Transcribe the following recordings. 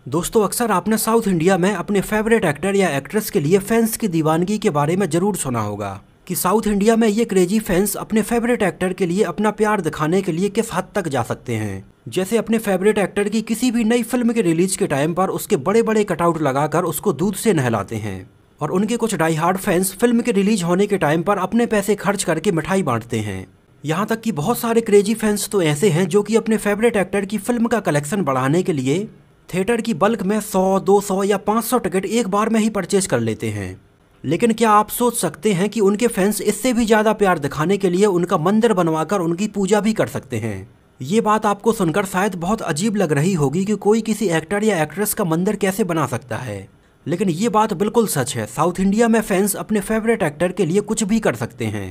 दोस्तों, अक्सर आपने साउथ इंडिया में अपने फेवरेट एक्टर या एक्ट्रेस के लिए फैंस की दीवानगी के बारे में जरूर सुना होगा कि साउथ इंडिया में ये क्रेजी फैंस अपने फेवरेट एक्टर के लिए अपना प्यार दिखाने के लिए किस हद तक जा सकते हैं। जैसे अपने फेवरेट एक्टर की किसी भी नई फिल्म के रिलीज के टाइम पर उसके बड़े बड़े कटआउट लगाकर उसको दूध से नहलाते हैं, और उनके कुछ डाई हार्ड फैंस फिल्म के रिलीज होने के टाइम पर अपने पैसे खर्च करके मिठाई बांटते हैं। यहाँ तक कि बहुत सारे क्रेजी फैंस तो ऐसे हैं जो कि अपने फेवरेट एक्टर की फिल्म का कलेक्शन बढ़ाने के लिए थिएटर की बल्क में 100, 200 या 500 टिकट एक बार में ही परचेज कर लेते हैं। लेकिन क्या आप सोच सकते हैं कि उनके फैंस इससे भी ज़्यादा प्यार दिखाने के लिए उनका मंदिर बनवाकर उनकी पूजा भी कर सकते हैं। ये बात आपको सुनकर शायद बहुत अजीब लग रही होगी कि कोई किसी एक्टर या एक्ट्रेस का मंदिर कैसे बना सकता है, लेकिन ये बात बिल्कुल सच है। साउथ इंडिया में फैंस अपने फेवरेट एक्टर के लिए कुछ भी कर सकते हैं।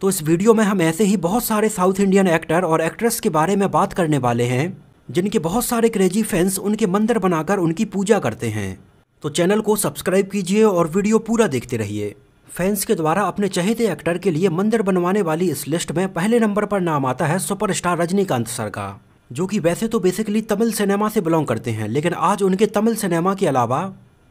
तो इस वीडियो में हम ऐसे ही बहुत सारे साउथ इंडियन एक्टर और एक्ट्रेस के बारे में बात करने वाले हैं जिनके बहुत सारे क्रेजी फैंस उनके मंदिर बनाकर उनकी पूजा करते हैं। तो चैनल को सब्सक्राइब कीजिए और वीडियो पूरा देखते रहिए। फैंस के द्वारा अपने चहेते एक्टर के लिए मंदिर बनवाने वाली इस लिस्ट में पहले नंबर पर नाम आता है सुपरस्टार रजनीकांत सर का, जो कि वैसे तो बेसिकली तमिल सिनेमा से बिलोंग करते हैं, लेकिन आज उनके तमिल सिनेमा के अलावा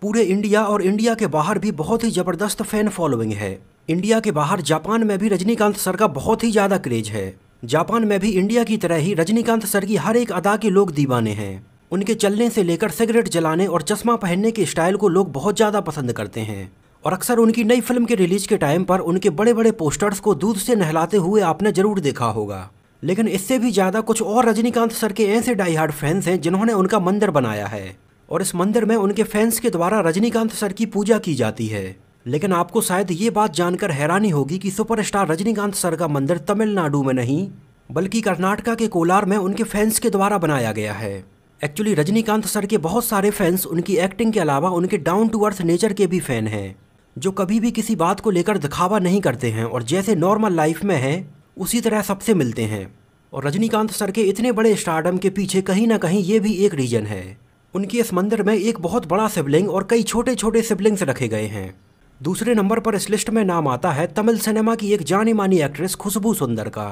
पूरे इंडिया और इंडिया के बाहर भी बहुत ही ज़बरदस्त फैन फॉलोइंग है। इंडिया के बाहर जापान में भी रजनीकांत सर का बहुत ही ज़्यादा क्रेज है। जापान में भी इंडिया की तरह ही रजनीकांत सर की हर एक अदा के लोग दीवाने हैं। उनके चलने से लेकर सिगरेट जलाने और चश्मा पहनने के स्टाइल को लोग बहुत ज़्यादा पसंद करते हैं, और अक्सर उनकी नई फिल्म के रिलीज के टाइम पर उनके बड़े बड़े पोस्टर्स को दूध से नहलाते हुए आपने जरूर देखा होगा। लेकिन इससे भी ज़्यादा कुछ और रजनीकांत सर के ऐसे डाई हार्ड फैंस हैं जिन्होंने उनका मंदिर बनाया है, और इस मंदिर में उनके फैंस के द्वारा रजनीकांत सर की पूजा की जाती है। लेकिन आपको शायद ये बात जानकर हैरानी होगी कि सुपरस्टार रजनीकांत सर का मंदिर तमिलनाडु में नहीं बल्कि कर्नाटका के कोलार में उनके फैंस के द्वारा बनाया गया है। एक्चुअली रजनीकांत सर के बहुत सारे फैंस उनकी एक्टिंग के अलावा उनके डाउन टू अर्थ नेचर के भी फैन हैं, जो कभी भी किसी बात को लेकर दिखावा नहीं करते हैं और जैसे नॉर्मल लाइफ में है उसी तरह सबसे मिलते हैं। और रजनीकांत सर के इतने बड़े स्टारडम के पीछे कहीं ना कहीं ये भी एक रीजन है। उनके इस मंदिर में एक बहुत बड़ा शिवलिंग और कई छोटे छोटे शिवलिंग्स रखे गए हैं। दूसरे नंबर पर इस लिस्ट में नाम आता है तमिल सिनेमा की एक जानी मानी एक्ट्रेस खुशबू सुंदर का।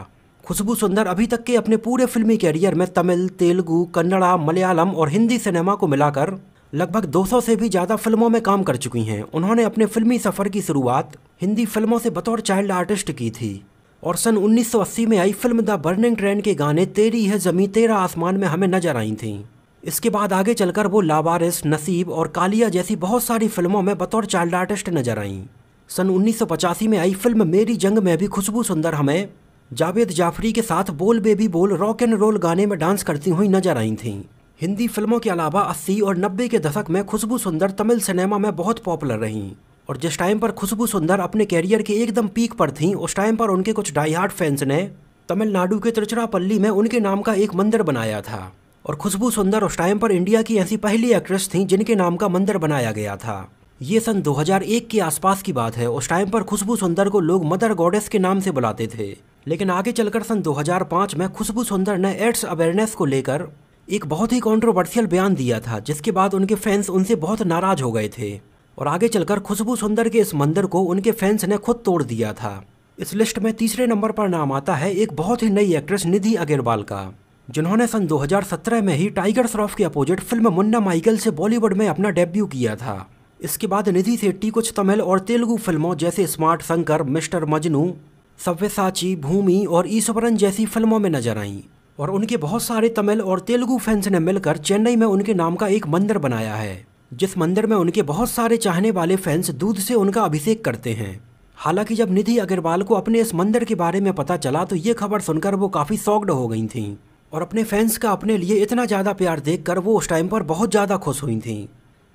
खुशबू सुंदर अभी तक के अपने पूरे फिल्मी कैरियर में तमिल, तेलुगु, कन्नड़ा, मलयालम और हिंदी सिनेमा को मिलाकर लगभग 200 से भी ज़्यादा फिल्मों में काम कर चुकी हैं। उन्होंने अपने फिल्मी सफ़र की शुरुआत हिंदी फिल्मों से बतौर चाइल्ड आर्टिस्ट की थी, और सन 1980 में आई फिल्म द बर्निंग ट्रेन के गाने तेरी है ज़मीं तेरा आसमान में हमें नजर आई थीं। इसके बाद आगे चलकर वो लावारिस, नसीब और कालिया जैसी बहुत सारी फिल्मों में बतौर चाइल्ड आर्टिस्ट नजर आईं। सन 1985 में आई फिल्म मेरी जंग में भी खुशबू सुंदर हमें जावेद जाफरी के साथ बोल बेबी बोल रॉक एंड रोल गाने में डांस करती हुई नजर आई थीं। हिंदी फिल्मों के अलावा 80 और 90 के दशक में खुशबू सुंदर तमिल सिनेमा में बहुत पॉपुलर रहीं, और जिस टाइम पर खुशबू सुंदर अपने कैरियर के एकदम पीक पर थीं उस टाइम पर उनके कुछ डाई हार्ड फैंस ने तमिलनाडु के तिरुचिरापल्ली में उनके नाम का एक मंदिर बनाया था। और खुशबू सुंदर उस टाइम पर इंडिया की ऐसी पहली एक्ट्रेस थीं जिनके नाम का मंदिर बनाया गया था। ये सन 2001 के आसपास की बात है। उस टाइम पर खुशबू सुंदर को लोग मदर गॉडेस के नाम से बुलाते थे, लेकिन आगे चलकर सन 2005 में खुशबू सुंदर ने एड्स अवेयरनेस को लेकर एक बहुत ही कंट्रोवर्शियल बयान दिया था, जिसके बाद उनके फैंस उनसे बहुत नाराज हो गए थे, और आगे चलकर खुशबू सुंदर के इस मंदिर को उनके फैंस ने खुद तोड़ दिया था। इस लिस्ट में तीसरे नंबर पर नाम आता है एक बहुत ही नई एक्ट्रेस निधि अग्रवाल का, जिन्होंने सन 2017 में ही टाइगर श्रॉफ के अपोजिट फिल्म मुन्ना माइकल से बॉलीवुड में अपना डेब्यू किया था। इसके बाद निधि शेट्टी कुछ तमिल और तेलुगु फिल्मों जैसे स्मार्ट शंकर, मिस्टर मजनू, सव्यसाची, भूमि और ईश्वरन जैसी फिल्मों में नजर आईं, और उनके बहुत सारे तमिल और तेलुगु फैंस ने मिलकर चेन्नई में उनके नाम का एक मंदिर बनाया है, जिस मंदिर में उनके बहुत सारे चाहने वाले फैंस दूध से उनका अभिषेक करते हैं। हालांकि जब निधि अग्रवाल को अपने इस मंदिर के बारे में पता चला तो ये खबर सुनकर वो काफ़ी शॉक्ड हो गई थीं, और अपने फैंस का अपने लिए इतना ज़्यादा प्यार देखकर वो उस टाइम पर बहुत ज़्यादा खुश हुई थीं।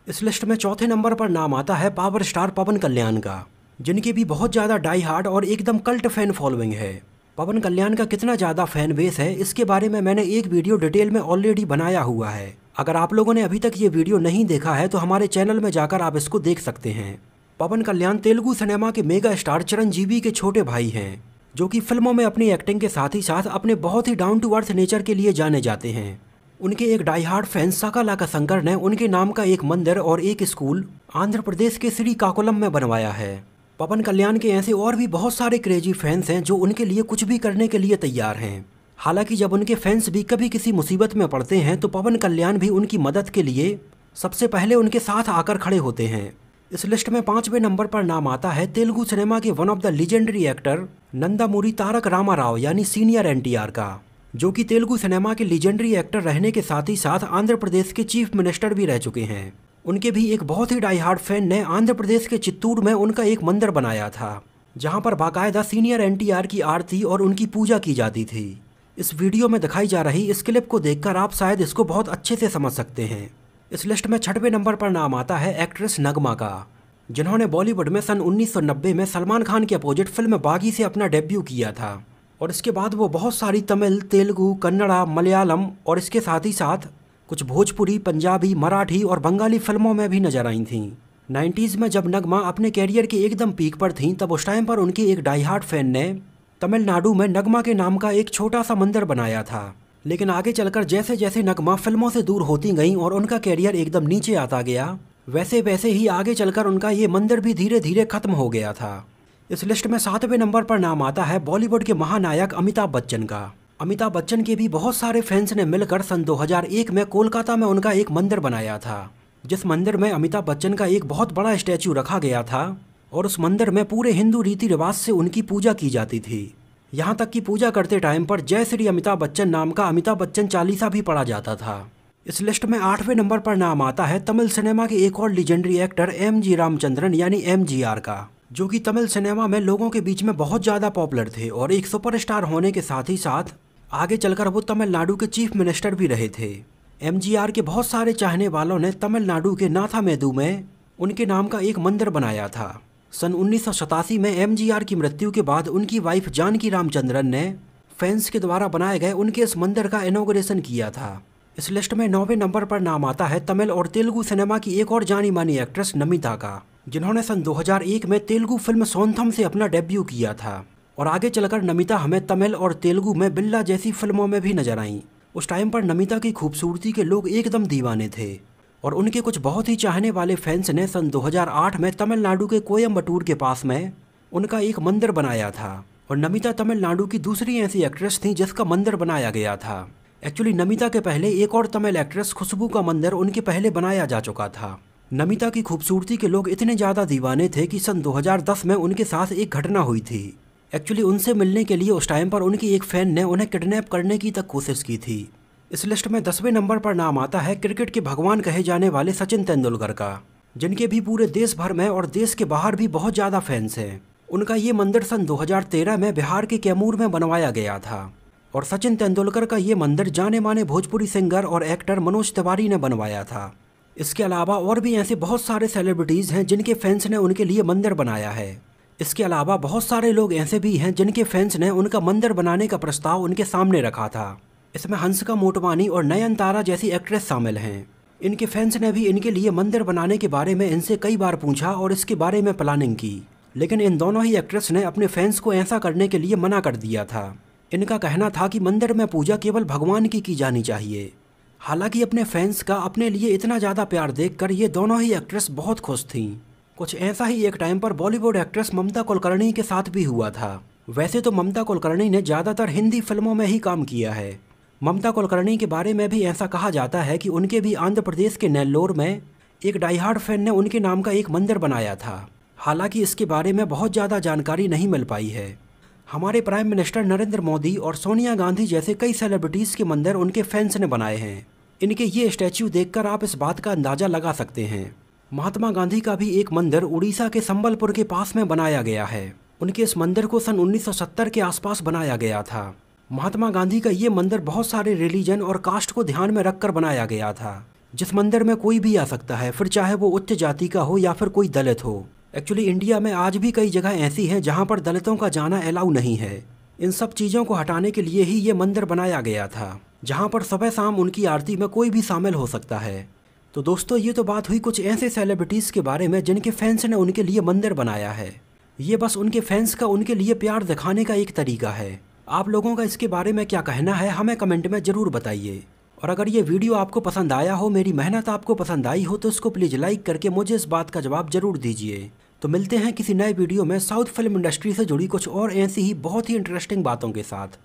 इस लिस्ट में चौथे नंबर पर नाम आता है पावर स्टार पवन कल्याण का, जिनकी भी बहुत ज़्यादा डाई हार्ड और एकदम कल्ट फैन फॉलोइंग है। पवन कल्याण का कितना ज़्यादा फैन बेस है इसके बारे में मैंने एक वीडियो डिटेल में ऑलरेडी बनाया हुआ है। अगर आप लोगों ने अभी तक ये वीडियो नहीं देखा है तो हमारे चैनल में जाकर आप इसको देख सकते हैं। पवन कल्याण तेलुगु सिनेमा के मेगा स्टार चिरंजीवी के छोटे भाई हैं, जो कि फिल्मों में अपनी एक्टिंग के साथ ही साथ अपने बहुत ही डाउन टू अर्थ नेचर के लिए जाने जाते हैं। उनके एक डाई हार्ड फैन साकालाका शंकर ने उनके नाम का एक मंदिर और एक स्कूल आंध्र प्रदेश के श्रीकाकुलम में बनवाया है। पवन कल्याण के ऐसे और भी बहुत सारे क्रेजी फैंस हैं जो उनके लिए कुछ भी करने के लिए तैयार हैं। हालांकि जब उनके फैंस भी कभी किसी मुसीबत में पड़ते हैं तो पवन कल्याण भी उनकी मदद के लिए सबसे पहले उनके साथ आकर खड़े होते हैं। इस लिस्ट में 5वें नंबर पर नाम आता है तेलुगु सिनेमा के one of the legendary actor Nandamuri Taraka Rama Rao यानी सीनियर एनटीआर का, जो कि तेलुगु सिनेमा के लीजेंडरी एक्टर रहने के साथ ही साथ आंध्र प्रदेश के चीफ मिनिस्टर भी रह चुके हैं। उनके भी एक बहुत ही डाई हार्ड फैन ने आंध्र प्रदेश के चित्तूर में उनका एक मंदिर बनाया था, जहां पर बाकायदा सीनियर एनटीआर की आरती और उनकी पूजा की जाती थी। इस वीडियो में दिखाई जा रही इस क्लिप को देखकर आप शायद इसको बहुत अच्छे से समझ सकते हैं। इस लिस्ट में 6वें नंबर पर नाम आता है एक्ट्रेस नगमा का, जिन्होंने बॉलीवुड में सन 1990 में सलमान खान के अपोजिट फिल्म बागी से अपना डेब्यू किया था और इसके बाद वो बहुत सारी तमिल, तेलुगु, कन्नड़ा, मलयालम और इसके साथ ही साथ कुछ भोजपुरी, पंजाबी, मराठी और बंगाली फिल्मों में भी नजर आई थीं। 90s में जब नगमा अपने कैरियर के एकदम पीक पर थीं, तब उस टाइम पर उनके एक डाई हार्ड फैन ने तमिलनाडु में नगमा के नाम का एक छोटा सा मंदिर बनाया था। लेकिन आगे चलकर जैसे जैसे नगमा फिल्मों से दूर होती गईं और उनका कैरियर एकदम नीचे आता गया, वैसे वैसे ही आगे चलकर उनका ये मंदिर भी धीरे धीरे खत्म हो गया था। इस लिस्ट में 7वें नंबर पर नाम आता है बॉलीवुड के महानायक अमिताभ बच्चन का। अमिताभ बच्चन के भी बहुत सारे फैंस ने मिलकर सन 2001 में कोलकाता में उनका एक मंदिर बनाया था, जिस मंदिर में अमिताभ बच्चन का एक बहुत बड़ा स्टैचू रखा गया था और उस मंदिर में पूरे हिंदू रीति रिवाज से उनकी पूजा की जाती थी। यहाँ तक कि पूजा करते टाइम पर जय श्री अमिताभ बच्चन नाम का अमिताभ बच्चन चालीसा भी पढ़ा जाता था। इस लिस्ट में 8वें नंबर पर नाम आता है तमिल सिनेमा के एक और लीजेंडरी एक्टर एमजी रामचंद्रन यानी एमजीआर का, जो कि तमिल सिनेमा में लोगों के बीच में बहुत ज़्यादा पॉपुलर थे और एक सुपरस्टार होने के साथ ही साथ आगे चलकर वो तमिलनाडु के चीफ मिनिस्टर भी रहे थे। एमजीआर के बहुत सारे चाहने वालों ने तमिलनाडु के नाथामेदु में उनके नाम का एक मंदिर बनाया था। सन 1987 में एमजीआर की मृत्यु के बाद उनकी वाइफ जानकी रामचंद्रन ने फैंस के द्वारा बनाए गए उनके इस मंदिर का इनॉग्रेशन किया था। इस लिस्ट में 9वें नंबर पर नाम आता है तमिल और तेलुगु सिनेमा की एक और जानी मानी एक्ट्रेस नमिता का, जिन्होंने सन 2001 में तेलुगु फिल्म सोनथम से अपना डेब्यू किया था और आगे चलकर नमिता हमें तमिल और तेलुगु में बिल्ला जैसी फिल्मों में भी नजर आईं। उस टाइम पर नमिता की खूबसूरती के लोग एकदम दीवाने थे और उनके कुछ बहुत ही चाहने वाले फैंस ने सन 2008 में तमिलनाडु के कोयम्बटूर के पास में उनका एक मंदिर बनाया था और नमिता तमिलनाडु की दूसरी ऐसी एक्ट्रेस थी जिसका मंदिर बनाया गया था। एक्चुअली नमिता के पहले एक और तमिल एक्ट्रेस खुशबू का मंदिर उनके पहले बनाया जा चुका था। नमिता की खूबसूरती के लोग इतने ज़्यादा दीवाने थे कि सन 2010 में उनके साथ एक घटना हुई थी। एक्चुअली उनसे मिलने के लिए उस टाइम पर उनकी एक फ़ैन ने उन्हें किडनैप करने की तक कोशिश की थी। इस लिस्ट में 10वें नंबर पर नाम आता है क्रिकेट के भगवान कहे जाने वाले सचिन तेंदुलकर का, जिनके भी पूरे देश भर में और देश के बाहर भी बहुत ज़्यादा फैंस हैं। उनका ये मंदिर सन 2013 में बिहार के कैमूर में बनवाया गया था और सचिन तेंदुलकर का ये मंदिर जाने माने भोजपुरी सिंगर और एक्टर मनोज तिवारी ने बनवाया था। इसके अलावा और भी ऐसे बहुत सारे सेलिब्रिटीज़ हैं जिनके फैंस ने उनके लिए मंदिर बनाया है। इसके अलावा बहुत सारे लोग ऐसे भी हैं जिनके फैंस ने उनका मंदिर बनाने का प्रस्ताव उनके सामने रखा था। इसमें हंसिका मोटवानी और नयनतारा जैसी एक्ट्रेस शामिल हैं। इनके फैंस ने भी इनके लिए मंदिर बनाने के बारे में इनसे कई बार पूछा और इसके बारे में प्लानिंग की, लेकिन इन दोनों ही एक्ट्रेस ने अपने फैंस को ऐसा करने के लिए मना कर दिया था। इनका कहना था कि मंदिर में पूजा केवल भगवान की जानी चाहिए। हालांकि अपने फैंस का अपने लिए इतना ज़्यादा प्यार देखकर ये दोनों ही एक्ट्रेस बहुत खुश थीं। कुछ ऐसा ही एक टाइम पर बॉलीवुड एक्ट्रेस ममता कुलकर्णी के साथ भी हुआ था। वैसे तो ममता कुलकर्णी ने ज़्यादातर हिंदी फिल्मों में ही काम किया है। ममता कुलकर्णी के बारे में भी ऐसा कहा जाता है कि उनके भी आंध्र प्रदेश के नेल्लोर में एक डाई हार्ड फैन ने उनके नाम का एक मंदिर बनाया था। हालांकि इसके बारे में बहुत ज़्यादा जानकारी नहीं मिल पाई है। हमारे प्राइम मिनिस्टर नरेंद्र मोदी और सोनिया गांधी जैसे कई सेलिब्रिटीज़ के मंदिर उनके फैंस ने बनाए हैं। इनके ये स्टैच्यू देखकर आप इस बात का अंदाज़ा लगा सकते हैं। महात्मा गांधी का भी एक मंदिर उड़ीसा के संबलपुर के पास में बनाया गया है। उनके इस मंदिर को सन 1970 के आसपास बनाया गया था। महात्मा गांधी का ये मंदिर बहुत सारे रिलीजन और कास्ट को ध्यान में रखकर बनाया गया था, जिस मंदिर में कोई भी आ सकता है, फिर चाहे वो उच्च जाति का हो या फिर कोई दलित हो। एक्चुअली इंडिया में आज भी कई जगह ऐसी हैं जहाँ पर दलितों का जाना अलाउ नहीं है। इन सब चीज़ों को हटाने के लिए ही ये मंदिर बनाया गया था, जहाँ पर सुबह शाम उनकी आरती में कोई भी शामिल हो सकता है। तो दोस्तों, ये तो बात हुई कुछ ऐसे सेलिब्रिटीज़ के बारे में जिनके फैंस ने उनके लिए मंदिर बनाया है। ये बस उनके फैंस का उनके लिए प्यार दिखाने का एक तरीका है। आप लोगों का इसके बारे में क्या कहना है हमें कमेंट में ज़रूर बताइए। और अगर ये वीडियो आपको पसंद आया हो, मेरी मेहनत आपको पसंद आई हो, तो इसको प्लीज़ लाइक करके मुझे इस बात का जवाब ज़रूर दीजिए। तो मिलते हैं किसी नए वीडियो में साउथ फिल्म इंडस्ट्री से जुड़ी कुछ और ऐसी ही बहुत ही इंटरेस्टिंग बातों के साथ।